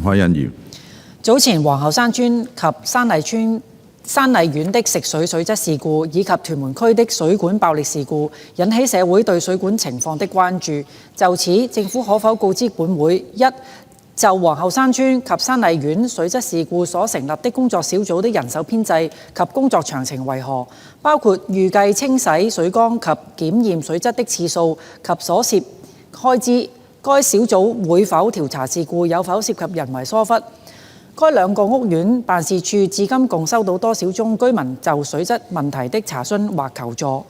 開欣議員。早前皇后山邨及山麗苑的食水水質事故，以及屯門區的水管爆裂事故，引起社會對水管情況的關注。就此，政府可否告知本會：一、就皇后山邨及山麗苑水質事故所成立的工作小組的人手編制及工作詳情為何？包括預計清洗水缸及檢驗水質的次數及所涉開支。該小組會否調查事故有否涉及人為疏忽？該兩個屋苑辦事處至今共收到多少宗居民就水質問題的查詢或求助？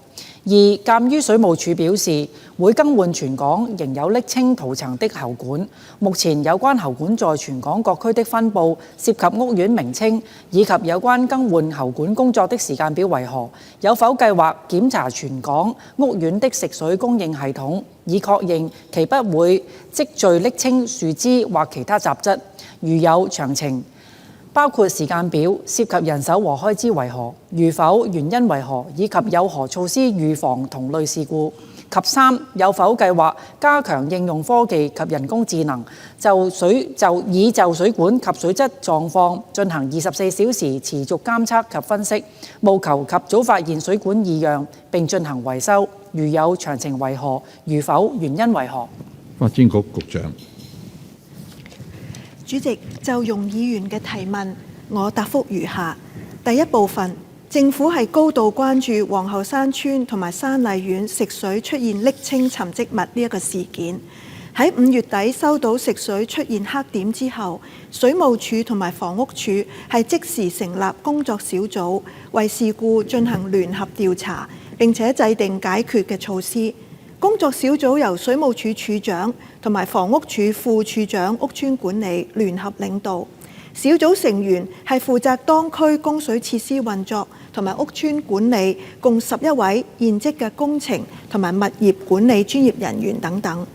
二、鑑於水務署表示會更換全港仍有瀝青塗層的喉管，目前有關喉管在全港各區的分佈、涉及屋苑名稱以及有關更換喉管工作的時間表為何？有否計劃檢查全港屋苑的食水供應系統，以確認其不會積聚瀝青樹枝或其他雜質？如有詳情，包括時間表、涉及人手和開支為何？如否，原因為何？以及有何措施預防同類事故？及三，有否計劃加強應用科技及人工智能，就水管及水質狀況進行24小時持續監測及分析，務求及早發現水管異樣並進行維修？如有詳情為何？如否，原因為何？發展局局長。主席，就容議員嘅提問，我答覆如下：第一部分，政府係高度關注皇后山邨同埋山麗苑食水出現瀝青沉積物呢一個事件。喺5月底收到食水出現黑點之後，水務署同埋房屋署係即時成立工作小組，為事故進行聯合調查，並且制定解決嘅措施。工作小組由水務署署長同埋房屋署副署長屋邨管理聯合領導，小組成員係負責當區供水設施運作同埋屋邨管理，共11位現職嘅工程同埋物業管理專業人員等等。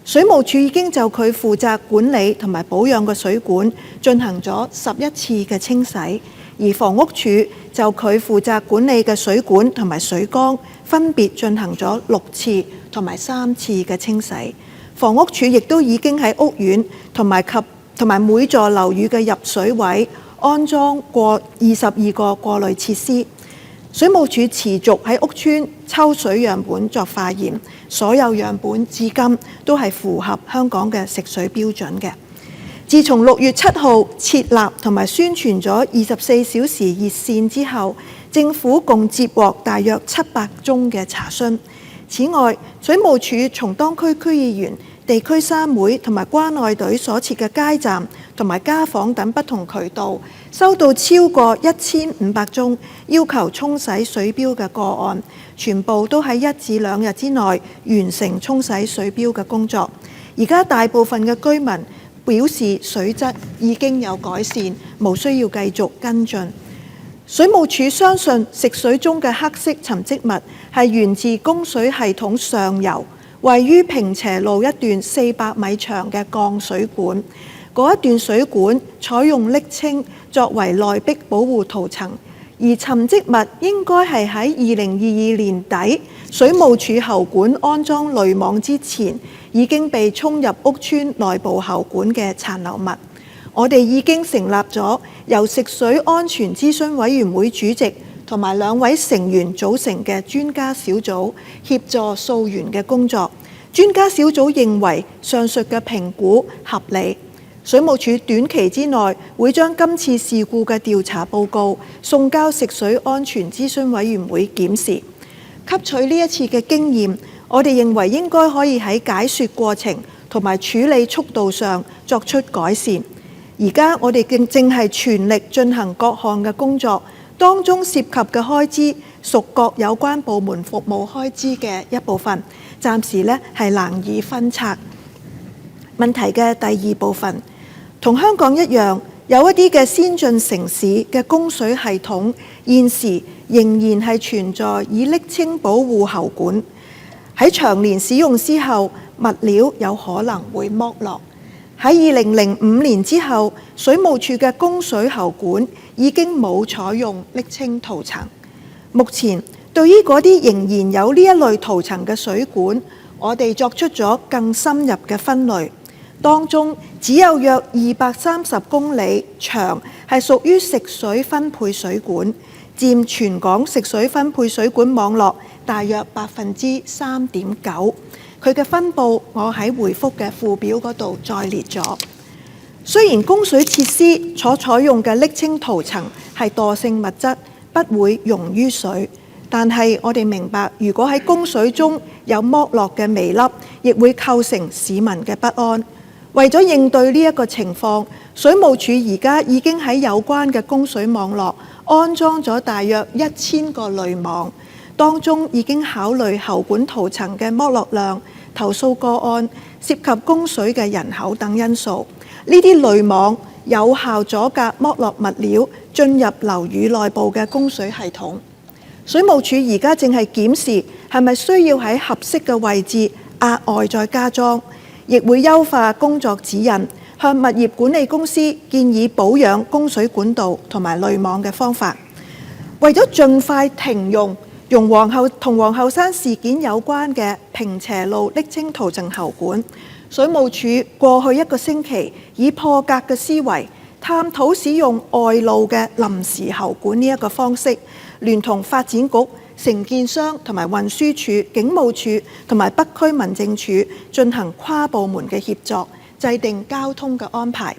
水務署已經就佢負責管理同埋保養嘅水管進行咗11次嘅清洗，而房屋署就佢負責管理嘅水管同埋水缸分別進行咗6次同埋3次嘅清洗。房屋署亦都已經喺屋苑同埋每座樓宇嘅入水位安裝過22個過濾設施。水務署持續喺屋邨抽水樣本作化驗，所有樣本至今都係符合香港嘅食水標準嘅。自從6月7號設立同埋宣傳咗24小時熱線之後，政府共接獲大約700宗嘅查詢。此外，水務署從當區區議員、地區三會同埋關愛隊所設嘅街站同埋家訪等不同渠道，收到超過1500宗要求沖洗水錶嘅個案，全部都喺1至2日之內完成沖洗水錶嘅工作。而家大部分嘅居民表示水質已經有改善，無需要繼續跟進。水務署相信食水中嘅黑色沉積物係源自供水系統上游，位於平斜路一段400米長嘅鋼水管。嗰一段水管採用瀝青作為內壁保護塗層，而沉積物應該係喺2022年底水務署喉管安裝濾網之前已經被沖入屋邨內部喉管嘅殘留物。我哋已經成立咗由食水安全諮詢委員會主席同埋2位成員組成嘅專家小組，協助溯源嘅工作。專家小組認為上述嘅評估合理。水務署短期之內會將今次事故嘅調查報告送交食水安全諮詢委員會檢視。吸取呢一次嘅經驗，我哋認為應該可以喺解說過程同埋處理速度上作出改善。而家我哋正係全力進行各項嘅工作，當中涉及嘅開支屬各有關部門服務開支嘅一部分，暫時係難以分拆。問題嘅第二部分，同香港一樣，有一啲嘅先進城市嘅供水系統現時仍然係存在以瀝青保護喉管，喺長年使用之後，物料有可能會剝落。喺2005年之後，水務署嘅供水喉管已經冇採用瀝青塗層。目前對於嗰啲仍然有呢一類塗層嘅水管，我哋作出咗更深入嘅分類。當中只有約230公里長係屬於食水分配水管，佔全港食水分配水管網絡大約3.9%。佢嘅分佈我喺回覆嘅附表嗰度再列咗。雖然供水設施所採用嘅瀝青塗層係惰性物質，不會溶於水，但係我哋明白，如果喺供水中有剝落嘅微粒，亦會構成市民嘅不安。為咗應對呢一個情況，水務署而家已經喺有關嘅供水網絡安裝咗大約1000個濾網，當中已經考慮喉管塗層嘅剝落量、投訴個案、涉及供水嘅人口等因素。呢啲濾網有效阻隔剝落物料進入樓宇內部嘅供水系統。水務署而家正係檢視係咪需要喺合適嘅位置額外再加裝，亦會優化工作指引，向物業管理公司建議保養供水管道同埋濾網嘅方法。為咗盡快停用同皇后山事件有關嘅平斜路瀝青塗層喉管，水務署過去1個星期以破格嘅思維，探討使用外露嘅臨時喉管呢一個方式，聯同發展局、承建商同埋運輸署、警務處同埋北區民政處進行跨部門嘅協作，制定交通嘅安排。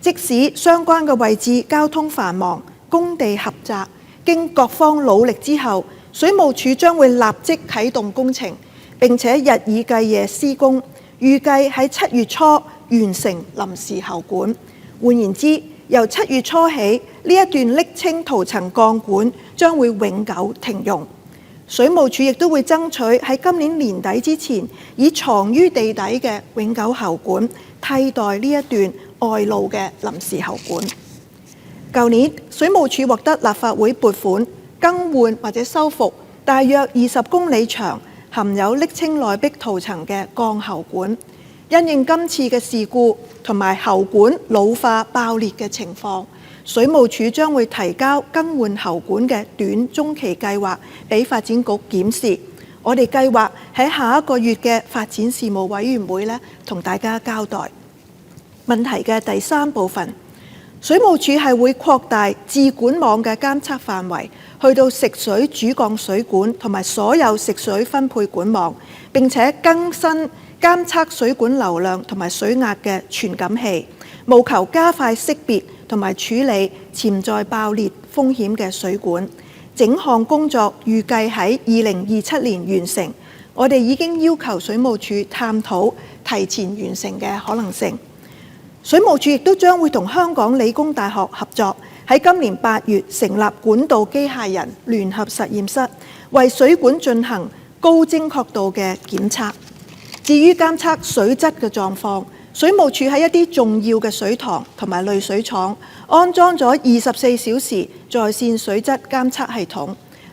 即使相關嘅位置交通繁忙、工地狹窄，經各方努力之後，水務署將會立即啟動工程，並且日以繼夜施工，預計喺7月初完成臨時喉管。換言之，由7月初起，呢一段瀝青塗層鋼管將會永久停用。水務署亦都會爭取喺今年年底之前，以藏於地底嘅永久喉管替代呢一段外露嘅臨時喉管。舊年水務署獲得立法會撥款更換或者修復大約20公里長含有瀝青內壁塗層嘅鋼喉管。因應今次嘅事故同埋喉管老化爆裂嘅情況，水務署將會提交更換喉管嘅短中期計劃俾發展局檢視。我哋計劃喺下一個月嘅發展事務委員會同大家交代。問題嘅第3部分，水務署係會擴大自管網嘅監測範圍，去到食水主幹水管同埋所有食水分配管網，並且更新監測水管流量同埋水壓嘅傳感器，務求加快識別同埋處理潛在爆裂風險嘅水管。整項工作預計喺2027年完成。我哋已經要求水務署探討提前完成嘅可能性。水務署亦都將會同香港理工大學合作，喺今年8月成立管道機械人聯合實驗室，為水管進行高精確度嘅檢測。至於監測水質嘅狀況，水務署喺一啲重要嘅水塘同埋濾水廠安裝咗24小時在線水質監測系統。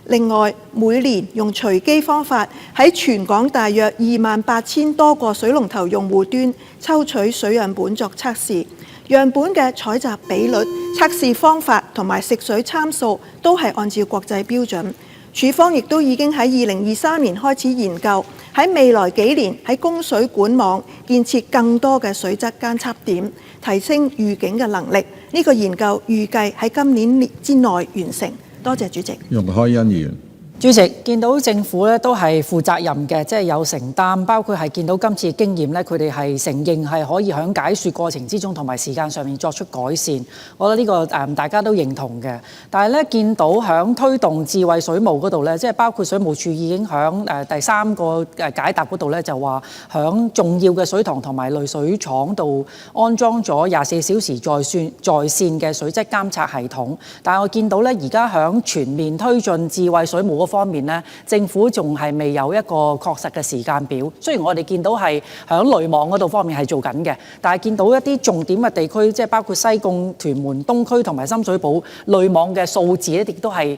另外，每年用隨機方法喺全港大約28000多個水龍頭用戶端抽取水樣本作測試，樣本嘅採集比率、測試方法同埋食水參數都係按照國際標準。署方亦都已經喺2023年開始研究，喺未來幾年喺供水管網建設更多嘅水質監測點，提升預警嘅能力。呢個研究預計喺今年之內完成。多謝主席。容海恩議員。主席，見到政府都係負責任嘅，即係有承擔，包括係見到今次經驗佢哋係承認係可以喺解說過程之中同埋時間上面作出改善。我覺得呢個大家都認同嘅。但係見到喺推動智慧水務嗰度即係包括水務署已經喺第3個解答嗰度就話喺重要嘅水塘同埋濾水廠度安裝咗24小時在線嘅水質監測系統。但係我見到而家喺全面推進智慧水務方面政府仲係未有一個確實嘅時間表。雖然我哋見到係響濾網嗰度方面係做緊嘅，但係見到一啲重點嘅地區，即係包括西貢、屯門、東區同埋深水埗濾網嘅數字亦都係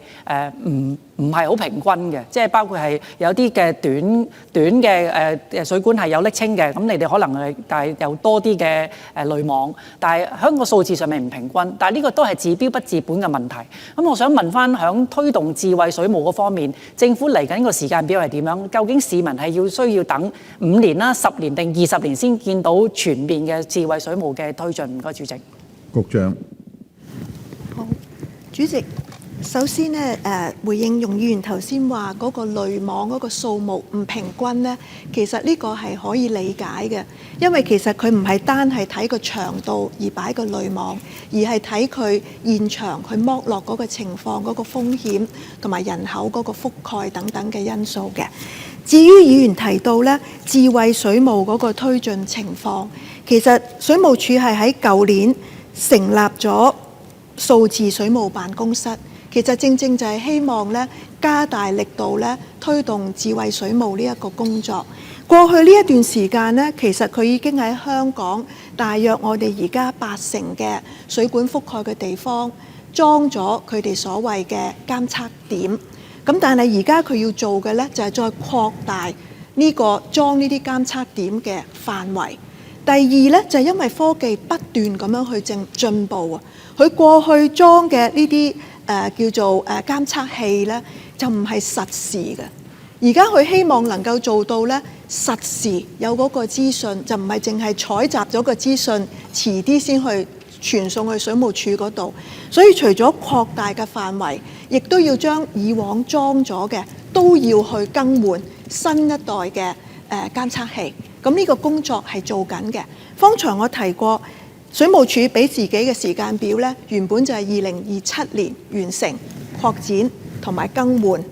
唔係好平均嘅，即係包括係有啲嘅短嘅水管係有瀝青嘅，咁你哋可能但係有多啲嘅濾網，但係喺個數字上面唔平均，但係呢個都係治標不治本嘅問題。咁我想問翻響推動智慧水務嗰方面，政府嚟緊個時間表係點樣？究竟市民係需要等5年啦、10年定20年先見到全面嘅智慧水務嘅推進？唔該，主席。局長。好，主席。首先呢，回應容議員頭先話嗰個濾網嗰個數目唔平均呢，其實呢個係可以理解嘅，因為其實佢唔係單係睇個長度而擺個濾網，而係睇佢現場佢剝落嗰個情況、嗰個風險同埋人口嗰個覆蓋等等嘅因素嘅。至於議員提到呢智慧水務嗰個推進情況，其實水務署係喺舊年成立咗數字水務辦公室。其實正正就係希望咧加大力度咧推動智慧水務呢一個工作。過去呢一段時間咧，其實佢已經喺香港大約我哋而家80%嘅水管覆蓋嘅地方裝咗佢哋所謂嘅監測點。咁但係而家佢要做嘅咧就係再擴大呢個裝呢啲監測點嘅範圍。第二咧就係因為科技不斷咁樣去進步啊，佢過去裝嘅呢啲叫做監測器咧，就唔係實時嘅。而家佢希望能夠做到咧實時有嗰個資訊，就唔係淨係採集咗個資訊，遲啲先去傳送去水務署嗰度。所以除咗擴大嘅範圍，亦都要將以往裝咗嘅都要去更換新一代嘅監測器。咁呢個工作係做緊嘅。方才我提過。水務署俾自己嘅時間表咧，原本就係2027年完成擴展同埋更換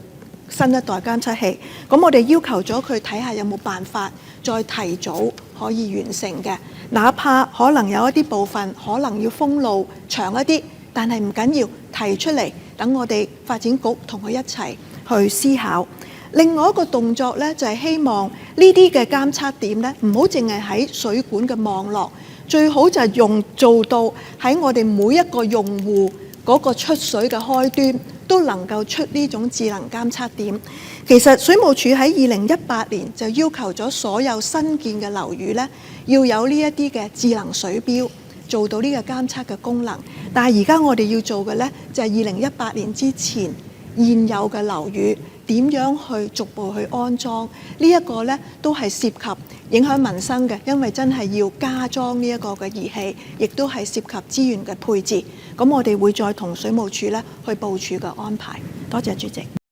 新一代監測器。咁我哋要求咗佢睇下有冇辦法再提早可以完成嘅，哪怕可能有一啲部分可能要封路長一啲，但係唔緊要，提出嚟等我哋發展局同佢一齊去思考。另外一個動作咧，就係希望呢啲嘅監測點咧，唔好淨係喺水管嘅網絡。最好就係做到喺我哋每一個用戶嗰個出水嘅開端都能夠出呢種智能監測點。其實水務署喺2018年就要求咗所有新建嘅樓宇呢，要有呢一啲嘅智能水錶，做到呢個監測嘅功能。但係而家我哋要做嘅呢，就係2018年之前現有嘅樓宇點樣去逐步去安裝呢一個呢，都係涉及影響民生嘅，因為真係要加裝呢一個嘅儀器，亦都係涉及資源嘅配置。咁我哋會再同水務署呢去部署嘅安排。多謝主席。